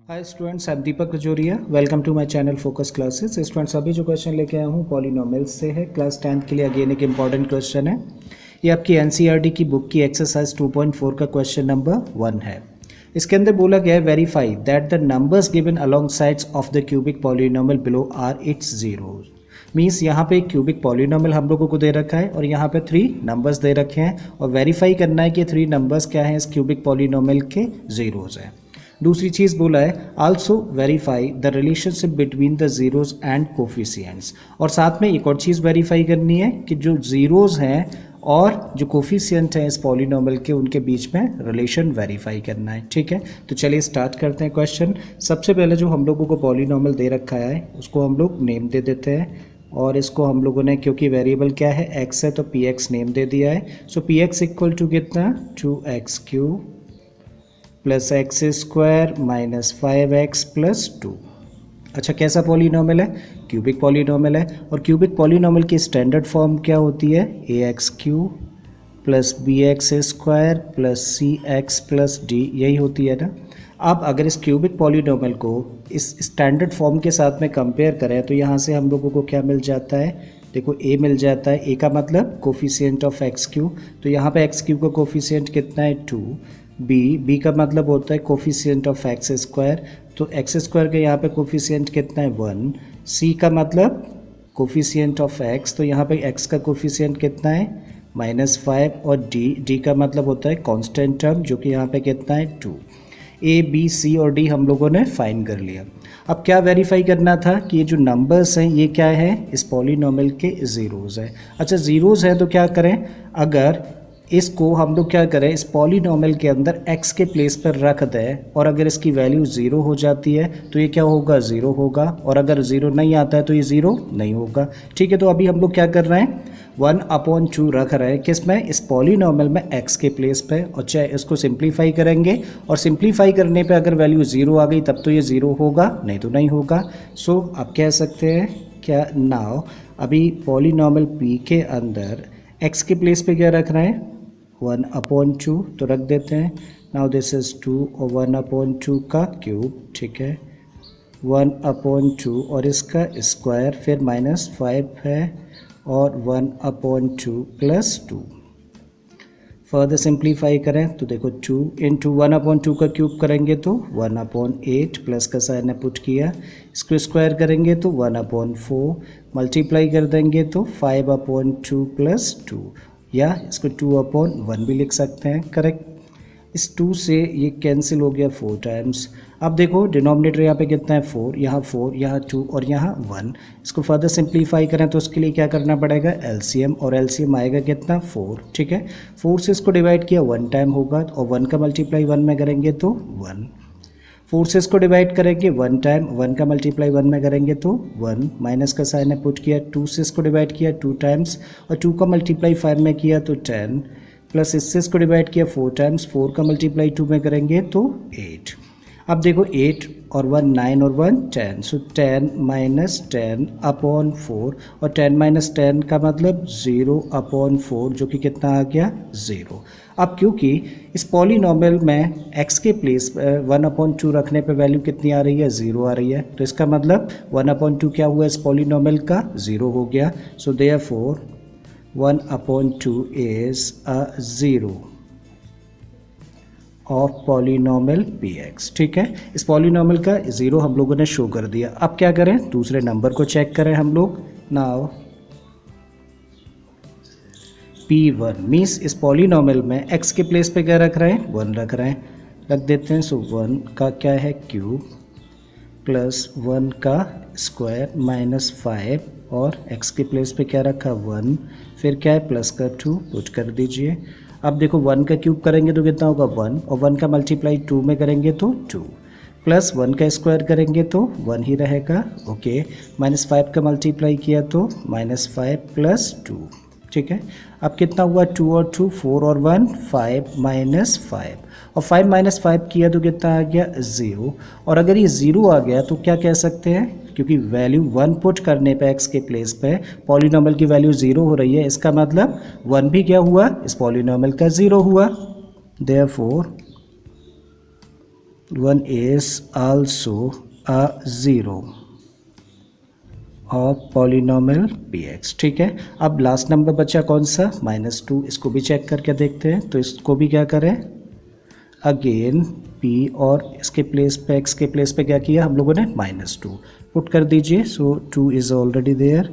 Hi students, I am Deepak Kajoria. Welcome to my channel Focus Classes. Students, अभी जो question लेके आया हूँ पॉलिनोमियल्स से है। क्लास 10th के लिए अगेन एक इंपॉर्टेंट क्वेश्चन है। ये आपकी एनसीईआरटी की बुक की एक्सरसाइज 2.4 का क्वेश्चन नंबर 1 है। इसके अंदर बोला गया है verify that the numbers given along sides of the cubic polynomial below are its zeros. Means यहाँ पे एक क्यूबिक पॉलिनोमियल हम लोगों को दे रखा है और यहाँ पे 3 नंबर्स दे रखे हैं और वेरीफाई करना है कि 3 नंबर्स क्या हैं इस क्यूबिक पॉलिनोमियल के जीरोज हैं। दूसरी चीज़ बोला है also verify the relationship between the zeros and coefficients. और साथ में एक और चीज़ वेरीफाई करनी है कि जो जीरोज हैं और जो कोफिशिएंट हैं इस पॉलिनोमियल के उनके बीच में रिलेशन वेरीफाई करना है। ठीक है, तो चलिए स्टार्ट करते हैं क्वेश्चन। सबसे पहले जो हम लोगों को पॉलिनोमियल दे रखा है उसको हम लोग नेम दे देते हैं और इसको हम लोगों ने, क्योंकि वेरिएबल क्या है x है, तो px नेम दे दिया है। सो px इक्वल टू कितना 2x³ plus x square minus 5x plus 2। अच्छा, कैसा पॉलिनोमियल है? क्यूबिक पॉलिनोमियल है। और क्यूबिक पॉलिनोमियल की स्टैंडर्ड फॉर्म क्या होती है? ax³ plus bx square plus cx plus d, यही होती है ना। अब अगर इस क्यूबिक पॉलिनोमियल को इस स्टैंडर्ड फॉर्म के साथ में कंपेयर करें तो यहाँ से हम लोगों को क्या मिल जाता है? देखो a मिल जाता है। a का मतलब कोफिशिएंट ऑफ x³, तो यहाँ पे x³ का कोफिशिएंट कितना है 2। b का मतलब होता है कोफिशिएंट ऑफ एक्स स्क्वायर, तो एक्स स्क्वायर के यहाँ पे कोफिशिएंट कितना है 1। c का मतलब कोफिशिएंट ऑफ x, तो यहाँ पे x का कोफिशिएंट कितना है -5। और d का मतलब होता है कांस्टेंट टर्म, जो कि यहाँ पे कितना है 2। a b c और d हम लोगों ने फाइंड कर लिया। अब क्या वेरीफाई करना था कि ये जो नंबर्स हैं ये क्या है? इस पॉलिनोमियल के ज़ीरोज़ है। अच्छा, ज़ीरोज़ है तो क्या करें? अगर इसको हम लोग क्या करें, इस पॉलिनोमियल के अंदर x के प्लेस पर रख दें और अगर इसकी वैल्यू 0 हो जाती है तो ये क्या होगा? 0 होगा। और अगर 0 नहीं आता है तो ये 0 नहीं होगा। ठीक है, तो अभी हम लोग क्या कर रहे हैं 1/2 रख रहे हैं किस में? इस पॉलिनोमियल में x के प्लेस पे। और चाहे इसको सिंप्लीफाई करेंगे और सिंप्लीफाई करने पे अगर वैल्यू 0 आ गई तब तो ये 0 होगा, नहीं तो नहीं होगा। सो आप कह सकते हैं क्या नाउ अभी पॉलिनोमियल p के अंदर x के प्लेस पे क्या रख रहे हैं 1/2, तो रख देते हैं। नाउ दिस इज 2 और 1/2 का क्यूब। ठीक है, 1/2 और इसका स्क्वायर, फिर -5 है और 1/2 प्लस 2। फर्दर सिंप्लीफाई करें तो देखो 2 इंटू 1/2 का क्यूब करेंगे तो 1/8, प्लस का साइन पुट किया। इसको स्क्वायर करेंगे तो 1/4, मल्टीप्लाई कर देंगे तो 5/2 प्लस 2, या इसको 2/1 भी लिख सकते हैं। करेक्ट, इस 2 से ये कैंसिल हो गया 4 टाइम्स। अब देखो डिनोमिनेटर यहाँ पे कितना है 4, यहाँ 4, यहाँ 2 और यहाँ 1। इसको फर्दर सिंप्लीफाई करें तो उसके लिए क्या करना पड़ेगा? एलसीएम, और एलसीएम आएगा कितना 4। ठीक है, 4 से इसको डिवाइड किया 1 टाइम होगा और 1 का मल्टीप्लाई 1 में करेंगे तो 1। 4 से इसको डिवाइड करेंगे 1 टाइम, 1 का मल्टीप्लाई 1 में करेंगे तो 1, माइनस का साइन है पुट किया। 2 से इसको डिवाइड किया 2 टाइम्स और 2 का मल्टीप्लाई 5 में किया तो 10, प्लस इससे इसको डिवाइड किया 4 टाइम्स, 4 का मल्टीप्लाई 2 में करेंगे तो 8। अब देखो 8 और 1 9 और 1 10, सो 10 माइनस 10/4 और 10 माइनस 10 का मतलब 0/4, जो कि कितना आ गया 0। अब क्योंकि इस पॉलिनोमियल में x के प्लेस 1/2 रखने पे वैल्यू कितनी आ रही है? 0 आ रही है, तो इसका मतलब 1/2 क्या हुआ इस पॉलिनोमियल का? 0 हो गया। So therefore 1/2 is a 0 of polynomial px। ठीक है, इस पॉलिनोमियल का 0 हम लोगों ने शो कर दिया। अब क्या करें? दूसरे नंबर को चेक करें हम लोग। नाउ p1 मीन्स इस पॉलिनोमियल में x के प्लेस पे क्या रख रहे हैं? 1 रख रहे हैं, रख देते हैं। सो 1 का क्या है क्यूब प्लस 1 का स्क्वायर माइनस 5 और x के प्लेस पे क्या रखा 1, फिर क्या है प्लस का 2 पुट कर दीजिए। अब देखो 1 का क्यूब करेंगे तो कितना होगा 1, और 1 का मल्टीप्लाई 2 में करेंगे तो 2, प्लस 1 का स्क्वायर करेंगे तो 1 ही रहेगा। ओके, -5 का मल्टीप्लाई किया तो -5 प्लस 2। ठीक है, अब कितना हुआ 2 और 2 4 और 1 5 -5, और 5 माइनस 5 किया तो कितना आ गया 0। और अगर ये 0 आ गया तो क्या कह सकते हैं, क्योंकि वैल्यू 1 पुट करने पे x के प्लेस पे पॉलिनोमियल की वैल्यू 0 हो रही है, इसका मतलब 1 भी क्या हुआ इस पॉलिनोमियल का 0 हुआ। Therefore 1 is also a zero of polynomial px। ठीक है, अब लास्ट नंबर बचा कौन सा, -2। इसको भी चेक करके देखते हैं। तो इसको भी क्या करें, अगेन p और इसके प्लेस पे x के प्लेस पे क्या किया हम लोगों ने, -2 पुट कर दीजिए। सो 2 इज़ ऑलरेडी देयर,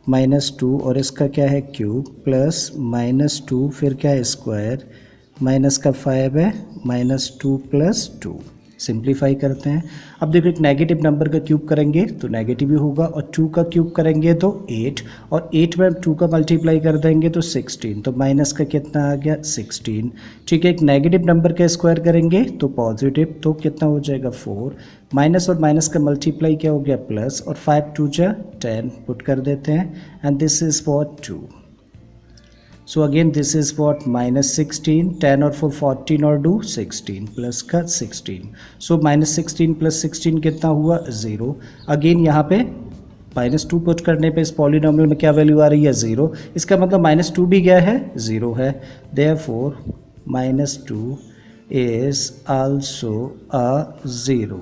-2 और इसका क्या है क्यूब, प्लस -2 फिर क्या है स्क्वायर, माइनस का 5 है, -2 + 2। सिंप्लीफाई करते हैं। अब देखो एक नेगेटिव नंबर का क्यूब करेंगे तो नेगेटिव ही होगा, और 2 का क्यूब करेंगे तो 8, और 8 में 2 का मल्टीप्लाई कर देंगे तो 16, तो माइनस का कितना आ गया 16। ठीक है, एक नेगेटिव नंबर का स्क्वायर करेंगे तो पॉजिटिव, तो कितना हो जाएगा 4, माइनस और माइनस का मल्टीप्लाई क्या हो गया प्लस, और 5 2 जा 10 पुट कर देते हैं, and this is for 2। So again this is what, -16, 10 और 4 14 और 2 16 प्लस का 16। So -16 + 16 कितना हुआ 0। अगेन यहाँ पे -2 पुट करने पे इस पॉलिनोमियल में क्या वैल्यू आ रही है 0। इसका मतलब -2 भी क्या है 0 है। Therefore -2 is also a 0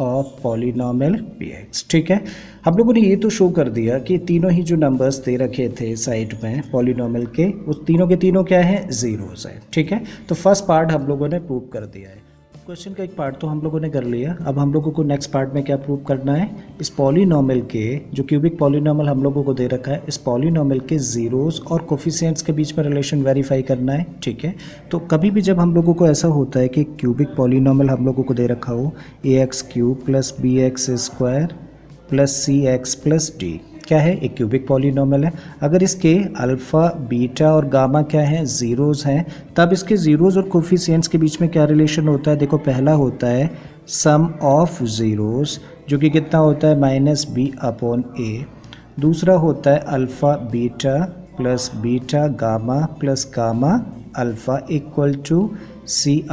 of polynomial px। ठीक है, हम लोगों ने ये तो शो कर दिया कि तीनों ही जो नंबर्स दे रखे थे साइड में पॉलिनोमियल के, उस तीनों के तीनों क्या है ज़ीरोज़ है। ठीक है, तो फर्स्ट पार्ट हम लोगों ने प्रूव कर दिया है। क्वेश्चन का एक पार्ट तो हम लोगों ने कर लिया। अब हम लोगों को नेक्स्ट पार्ट में क्या प्रूव करना है, इस पॉलिनोमियल के जो क्यूबिक पॉलिनोमियल हम लोगों को दे रखा है, इस पॉलिनोमियल के जीरोस और कोफिशिएंट्स के बीच में रिलेशन वेरीफाई करना है। ठीक है, तो कभी भी जब हम लोगों को ऐसा होता है कि क्यूबिक पॉलिनोमियल हम लोगों को दे रखा हो ax³ + bx² + cx + d, क्या है एक क्यूबिक पॉलिनोमियल है। अगर इसके अल्फ़ा बीटा और गामा क्या है ज़ीरोज़ हैं, तब इसके ज़ीरोज़ और कोफिशिएंट्स के बीच में क्या रिलेशन होता है। देखो पहला होता है सम ऑफ ज़ीरोज़ जो कि कितना होता है -b/a। दूसरा होता है alpha beta + beta gamma + gamma alpha = c/a,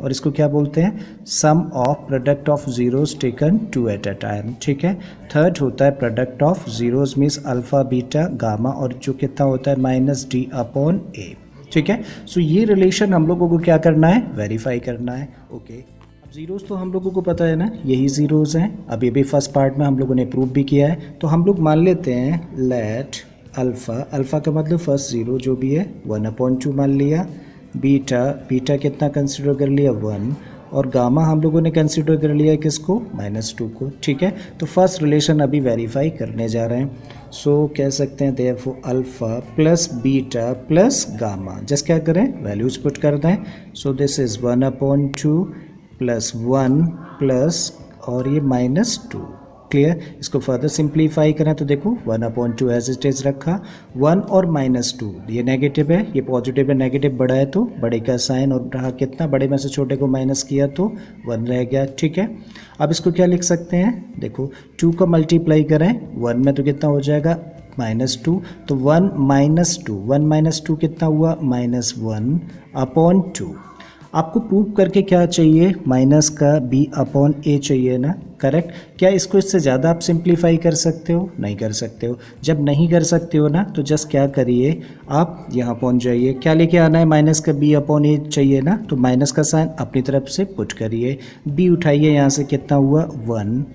और इसको क्या बोलते हैं sum of product of zeros taken 2 at a time. ठीक है, थर्ड होता है product of zeros means alpha beta gamma, और जो कितना होता है -d/a। ठीक है, सो ये रिलेशन हम लोगों को क्या करना है वेरीफाई करना है। ओके, अब ज़ीरोज़ तो हम लोगों को पता है ना, यही ज़ीरोज़ हैं। अब ये भी फर्स्ट पार्ट में हम लोगों ने प्रूव भी किया है। तो हम लोग मान लेते हैं लेट अल्फ़ा का मतलब फर्स्ट ज़ीरो जो भी है 1/2 मान लिया, बीटा कितना कंसिडर कर लिया 1, और गामा हम लोगों ने कंसिडर कर लिया किसको -2 को। ठीक है, तो फर्स्ट रिलेशन अभी वेरीफाई करने जा रहे हैं। सो कह सकते हैं therefore alpha + beta + gamma, just क्या करें वैल्यूज पुट कर दें। सो दिस इज़ 1/2 + 1 प्लस और ये -2। क्लियर, इसको फर्दर सिंप्लीफाई करें तो देखो 1/2 एज इट इज रखा, 1 और -2 ये नेगेटिव है, ये पॉजिटिव है, नेगेटिव बड़ा है तो बड़े का साइन, और रहा कितना बड़े में से छोटे को माइनस किया तो 1 रह गया। ठीक है, अब इसको क्या लिख सकते हैं, देखो 2 का मल्टीप्लाई करें 1 में तो कितना हो जाएगा -2, तो 1 - 2 कितना हुआ -1/2। आपको प्रूव करके क्या चाहिए माइनस का b/a चाहिए ना, करेक्ट। क्या इसको इससे ज़्यादा आप सिंप्लीफाई कर सकते हो, नहीं कर सकते हो। जब नहीं कर सकते हो ना तो जस्ट क्या करिए आप यहाँ पहुँच जाइए, क्या लेके आना है माइनस का b/a चाहिए ना, तो माइनस का साइन अपनी तरफ से पुट करिए, b उठाइए यहाँ से कितना हुआ 1,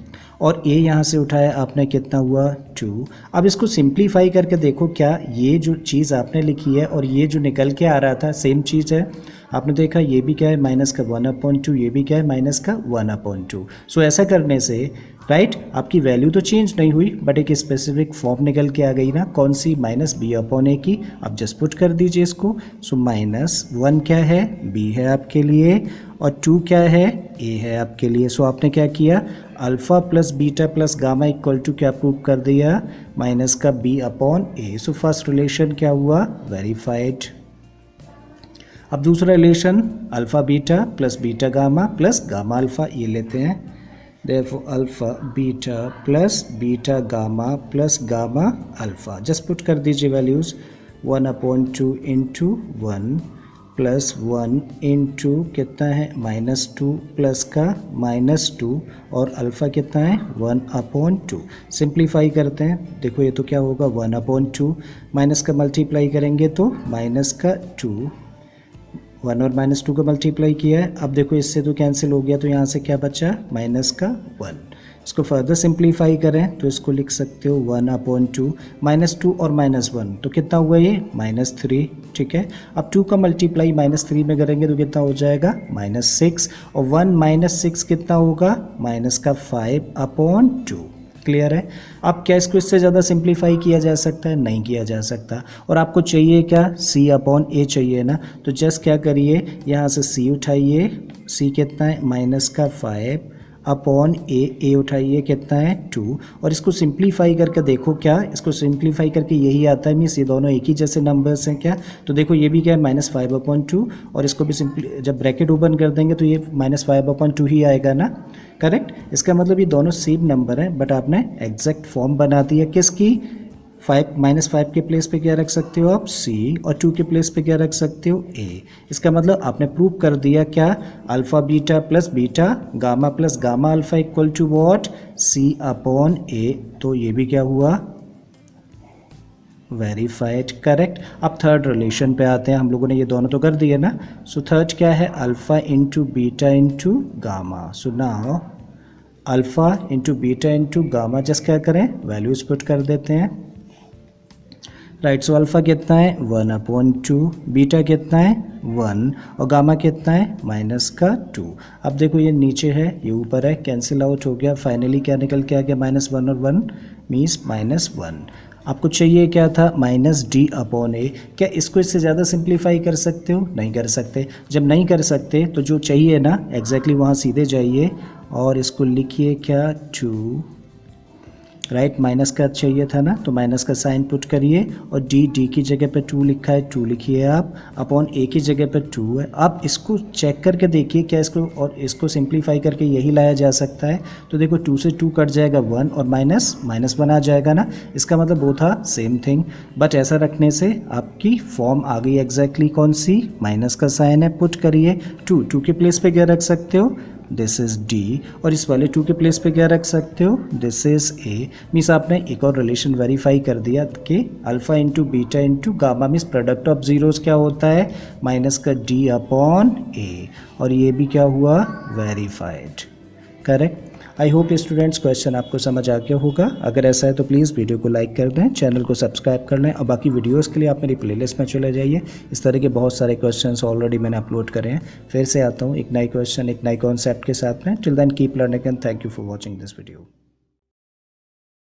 और a यहाँ से उठाया आपने कितना हुआ 2। अब इसको सिंप्लीफाई करके देखो क्या ये जो चीज़ आपने लिखी है और ये जो निकल के आ रहा था सेम चीज़ है। आपने देखा ये भी क्या है माइनस का 1/2, ये भी क्या है माइनस का 1/2। सो ऐसा करने से राइट आपकी वैल्यू तो चेंज नहीं हुई बट एक स्पेसिफिक फॉर्म निकल के आ गई ना, कौन सी -b/a की। अब जस्ट पुट कर दीजिए इसको। सो -1 क्या है b है आपके लिए, और 2 क्या है a है आपके लिए। सो आपने क्या किया अल्फ़ा + बीटा + गामा = क्या प्रूव कर दिया माइनस का b/a। सो फर्स्ट रिलेशन क्या हुआ वेरीफाइड। अब दूसरा relation alpha beta + beta gamma + gamma alpha ये लेते हैं। Therefore alpha beta + beta gamma + gamma alpha, just put कर दीजिए वैल्यूज़ 1/2 × 1 + 1 × कितना है -2 प्लस का -2, और अल्फ़ा कितना है 1/2। सिंप्लीफाई करते हैं, देखो ये तो क्या होगा 1/2, माइनस का मल्टीप्लाई करेंगे तो -2 1 और -2 को मल्टीप्लाई किया है। अब देखो इससे तो कैंसिल हो गया, तो यहाँ से क्या बचा, माइनस का 1। इसको फर्दर सिंप्लीफाई करें तो इसको लिख सकते हो 1/2, -2 और -1 तो कितना हुआ ये, -3। ठीक है, अब 2 का मल्टीप्लाई -3 में करेंगे तो कितना हो जाएगा, -6 और 1 - 6 कितना होगा, -5/2। क्लियर है। अब क्या इसको इससे ज़्यादा सिंप्लीफाई किया जा सकता है, नहीं किया जा सकता। और आपको चाहिए क्या, C/A चाहिए ना, तो जस्ट क्या करिए, यहाँ से C उठाइए, C कितना है, -5/A उठाइए कितना है, 2। और इसको सिंप्लीफाई करके देखो, क्या इसको सिंप्लीफाई करके यही आता है, मीन्स ये दोनों एक ही जैसे नंबर्स हैं क्या, तो देखो ये भी क्या है, -5/2 और इसको भी सिंपली जब ब्रैकेट ओपन कर देंगे तो ये -5/2 ही आएगा ना, करेक्ट। इसका मतलब ये दोनों सेम नंबर है, बट आपने एग्जैक्ट फॉर्म बना दी है किसकी, 5 के प्लेस पे क्या रख सकते हो आप, C, और 2 के प्लेस पे क्या रख सकते हो, A। इसका मतलब आपने प्रूव कर दिया क्या, alpha beta plus beta gamma plus gamma alpha equal to what, C/A। तो ये भी क्या हुआ, वेरीफाइड, करेक्ट। अब थर्ड रिलेशन पे आते हैं, हम लोगों ने ये दोनों तो कर दिए ना। सो थर्ड क्या है, alpha into beta into gamma. So now alpha into beta into gamma, just क्या करें, वैल्यूज पुट कर देते हैं। राइट, सो अल्फ़ा कितना है, 1/2, बीटा कितना है, 1 और गामा कितना है, -2। अब देखो ये नीचे है, ये ऊपर है, कैंसिल आउट हो गया। फाइनली क्या निकल के आ गया, -1 और 1 मीन्स -1। आपको चाहिए क्या था, -D/A। क्या इसको इससे ज़्यादा सिंप्लीफाई कर सकते हो, नहीं कर सकते। जब नहीं कर सकते तो जो चाहिए ना एग्जैक्टली वहाँ सीधे जाइए और इसको लिखिए क्या, 2। राइट, माइनस का चाहिए था ना, तो माइनस का साइन पुट करिए और D की जगह पे 2 लिखा है, 2 लिखिए आप, अपॉन A की जगह पे 2 है। आप इसको चेक करके देखिए क्या इसको और इसको सिंप्लीफाई करके यही लाया जा सकता है। तो देखो 2 से 2 कट जाएगा 1 और -1 आ जाएगा ना, इसका मतलब वो था सेम थिंग। बट ऐसा रखने से आपकी फॉर्म आ गई एग्जैक्टली कौन सी, माइनस का साइन है, पुट करिए 2 के प्लेस पे क्या रख सकते हो, दिस इज़ D, और इस वाले 2 के प्लेस पे क्या रख सकते हो, दिस इज़ A। मीन्स आपने एक और रिलेशन वेरीफाई कर दिया कि alpha into beta into gamma means product of zeros क्या होता है, -D/A, और ये भी क्या हुआ, verified, correct. I hope students question आपको समझ आ गया होगा। अगर ऐसा है तो प्लीज़ वीडियो को लाइक कर दें, चैनल को सब्सक्राइब कर लें, और बाकी वीडियोस के लिए आप मेरी प्लेलिस्ट में चले जाइए। इस तरह के बहुत सारे क्वेश्चंस ऑलरेडी मैंने अपलोड करे हैं। फिर से आता हूँ एक नए क्वेश्चन, एक नए कॉन्सेप्ट के साथ में। Till then keep learning and thank you for watching this video.